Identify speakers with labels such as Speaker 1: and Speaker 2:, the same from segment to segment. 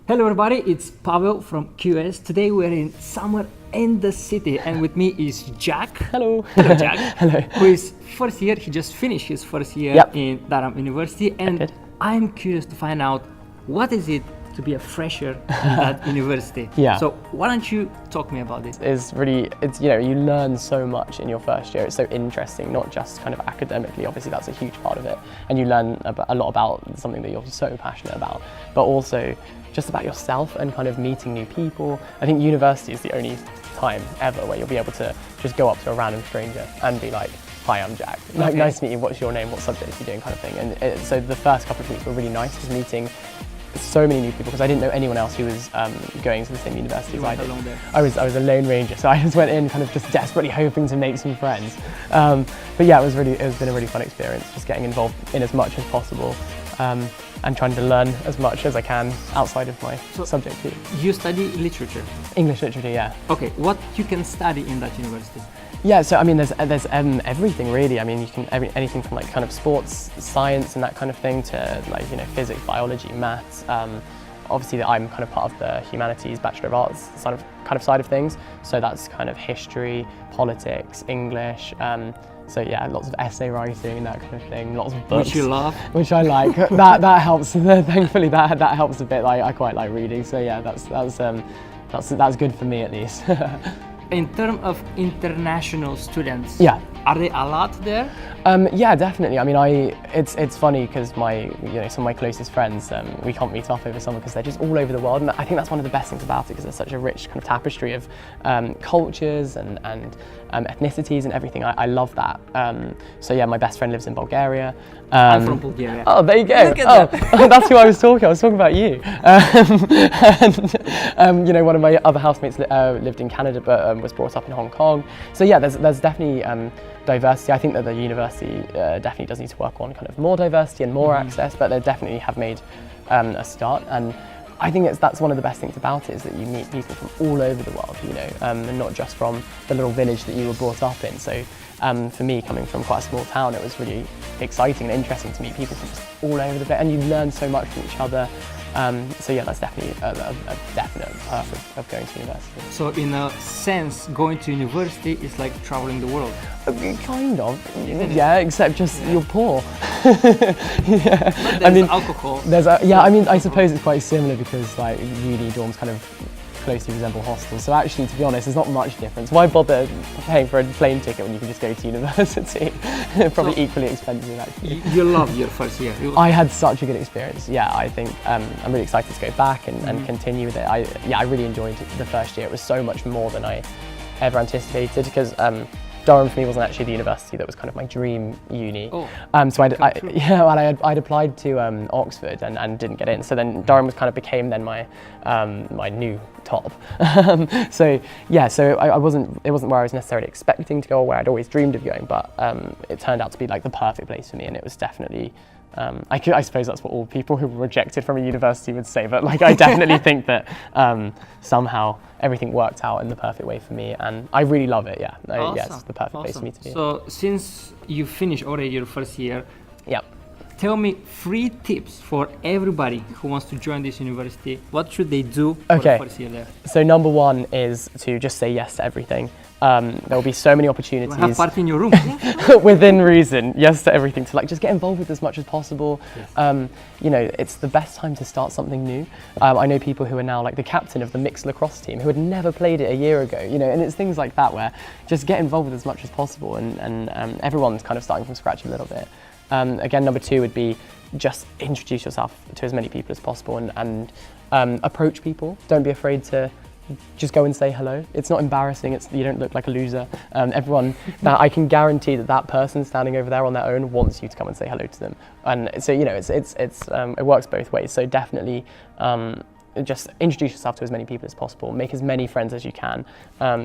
Speaker 1: Hello everybody, it's Pavel from QS. Today we're in somewhere in the city and with me is Jack.
Speaker 2: Hello.
Speaker 1: Hello Jack.
Speaker 2: Hello.
Speaker 1: Who is first year, he just finished his first year in Durham University, and I'm curious to find out what is it to be a fresher in that university.
Speaker 2: Yeah.
Speaker 1: So why don't you talk to me about this?
Speaker 2: It's you learn so much in your first year. It's so interesting, not just kind of academically, obviously that's a huge part of it. And you learn a lot about something that you're so passionate about, but also just about yourself and kind of meeting new people. I think university is the only time ever where you'll be able to just go up to a random stranger and be like, hi, I'm Jack. Like, nice to meet you, what's your name, what subject are you doing, kind of thing. And so the first couple of weeks were really nice, just meeting so many new people, because I didn't know anyone else who was going to the same university as I did. I was a lone ranger, so I just went in kind of just desperately hoping to make some friends. But yeah, it's been a really fun experience, just getting involved in as much as possible. And trying to learn as much as I can outside of my subject too.
Speaker 1: You study literature?
Speaker 2: English literature, yeah.
Speaker 1: Okay, what you can study in that university?
Speaker 2: Yeah, so I mean, there's everything really. I mean, you can anything from like kind of sports, science, and that kind of thing to like physics, biology, maths. Obviously, I'm kind of part of the humanities, Bachelor of Arts kind of side of things. So that's kind of history, politics, English. So yeah, lots of essay writing and that kind of thing, lots of books.
Speaker 1: Which you love?
Speaker 2: Which I like. that helps. Thankfully, that helps a bit. I quite like reading. So yeah, that's good for me at least.
Speaker 1: In terms of international students,
Speaker 2: yeah,
Speaker 1: are they a lot there?
Speaker 2: Yeah, definitely. I mean, it's funny because some of my closest friends, we can't meet up over summer because they're just all over the world, and I think that's one of the best things about it, because there's such a rich kind of tapestry of cultures and ethnicities and everything. I love that. So yeah, my best friend lives in Bulgaria.
Speaker 1: I'm from Bulgaria.
Speaker 2: Oh, there you go.
Speaker 1: Look at that.
Speaker 2: That's who I was talking. I was talking about you. And one of my other housemates lived in Canada, but was brought up in Hong Kong. So yeah, there's definitely diversity. I think that the university definitely does need to work on kind of more diversity and more access, but they definitely have made a start. And I think that's one of the best things about it, is that you meet people from all over the world, and not just from the little village that you were brought up in. So for me, coming from quite a small town, it was really exciting and interesting to meet people from just all over the place, and you learn so much from each other. So yeah, that's definitely a definite perk of going to university.
Speaker 1: So in a sense, going to university is like traveling the world.
Speaker 2: Kind of, yeah, except just you're poor.
Speaker 1: Yeah. But there's alcohol.
Speaker 2: I suppose it's quite similar, because like uni dorms kind of closely resemble hostels. So actually, to be honest, there's not much difference. Why bother paying for a plane ticket when you can just go to university? Probably equally expensive, actually.
Speaker 1: You love your first year.
Speaker 2: I had such a good experience. Yeah, I think I'm really excited to go back and continue with it. I really enjoyed the first year. It was so much more than I ever anticipated, because Durham for me wasn't actually the university that was kind of my dream uni. So I'd applied to Oxford and didn't get in. So then Durham became then my new top. So it wasn't where I was necessarily expecting to go, or where I'd always dreamed of going, but it turned out to be like the perfect place for me, and it was definitely. I suppose that's what all people who were rejected from a university would say, but like I definitely think that somehow everything worked out in the perfect way for me, and I really love it. Yeah,
Speaker 1: awesome.
Speaker 2: Yeah, it's the perfect place for me to be.
Speaker 1: So since you finished already your first year, tell me 3 tips for everybody who wants to join this university. What should they do for the first year there?
Speaker 2: So number 1 is to just say yes to everything. There will be so many opportunities.
Speaker 1: Have party in your room.
Speaker 2: Within reason, yes to everything. To like just get involved with as much as possible. Yes. It's the best time to start something new. I know people who are now like the captain of the mixed lacrosse team who had never played it a year ago. And it's things like that where just get involved with as much as possible, and everyone's kind of starting from scratch a little bit. Again, number 2 would be just introduce yourself to as many people as possible, and approach people. Don't be afraid to just go and say hello. It's not embarrassing. You don't look like a loser. Everyone, I can guarantee that person standing over there on their own wants you to come and say hello to them. And so it works both ways. So definitely just introduce yourself to as many people as possible. Make as many friends as you can,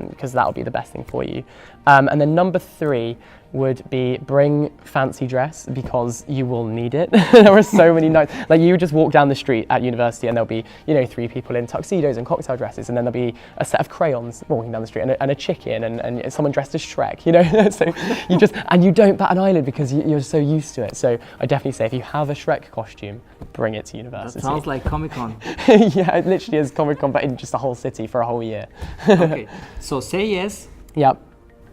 Speaker 2: because that'll be the best thing for you. And then number 3, would be bring fancy dress because you will need it. There are so many nights, like you just walk down the street at university and there'll be, you know, 3 people in tuxedos and cocktail dresses, and then there'll be a set of crayons walking down the street and a chicken and someone dressed as Shrek, you know. So you just, and you don't bat an eyelid because you're so used to it. So I definitely say if you have a Shrek costume, bring it to university.
Speaker 1: That sounds like Comic-Con.
Speaker 2: Yeah, it literally is Comic-Con, but in just a whole city for a whole year.
Speaker 1: Okay, so say yes.
Speaker 2: Yep.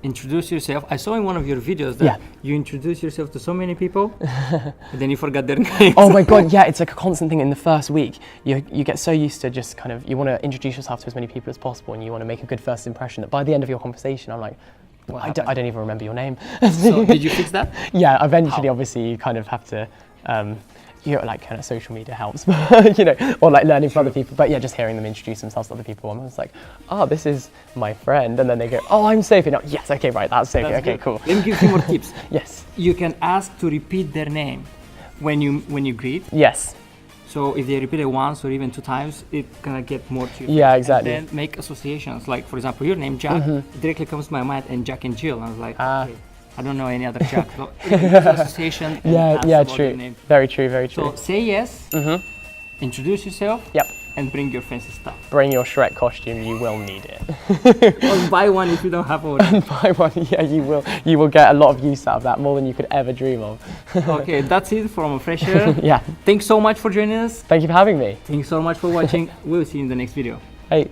Speaker 1: Introduce yourself. I saw in one of your videos that you introduce yourself to so many people, and then you forgot their names.
Speaker 2: Oh my God, yeah, it's like a constant thing in the first week. You get so used to just kind of, you want to introduce yourself to as many people as possible and you want to make a good first impression that by the end of your conversation, I'm like, I don't even remember your name.
Speaker 1: So did you fix that?
Speaker 2: Yeah, eventually, obviously, you kind of have to, you know, like kind of social media helps, you know, or like learning from other people. But yeah, just hearing them introduce themselves to other people. I was like, oh, this is my friend. And then they go, oh, I'm Sophie. No, yes, okay, right, that's Sophie. Okay,
Speaker 1: good.
Speaker 2: cool.
Speaker 1: Let me give you more tips.
Speaker 2: Yes.
Speaker 1: You can ask to repeat their name when you greet.
Speaker 2: Yes.
Speaker 1: So if they repeat it once or even 2 times, it's gonna get more to you.
Speaker 2: Yeah, exactly.
Speaker 1: And then make associations. Like, for example, your name, Jack, directly comes to my mind, and Jack and Jill. I was like, okay, I don't know any other Jack. So association. And ask about
Speaker 2: true.
Speaker 1: your name.
Speaker 2: Very true, very true.
Speaker 1: So say yes, introduce yourself,
Speaker 2: Yep.
Speaker 1: and bring your fancy stuff.
Speaker 2: Bring your Shrek costume, you will need it.
Speaker 1: Or buy one if you don't have one.
Speaker 2: Buy one, yeah, you will. You will get a lot of use out of that, more than you could ever dream of.
Speaker 1: Okay, that's it from a fresher.
Speaker 2: Yeah.
Speaker 1: Thanks so much for joining us.
Speaker 2: Thanks for having me.
Speaker 1: Thanks so much for watching. We'll see you in the next video.
Speaker 2: Hey.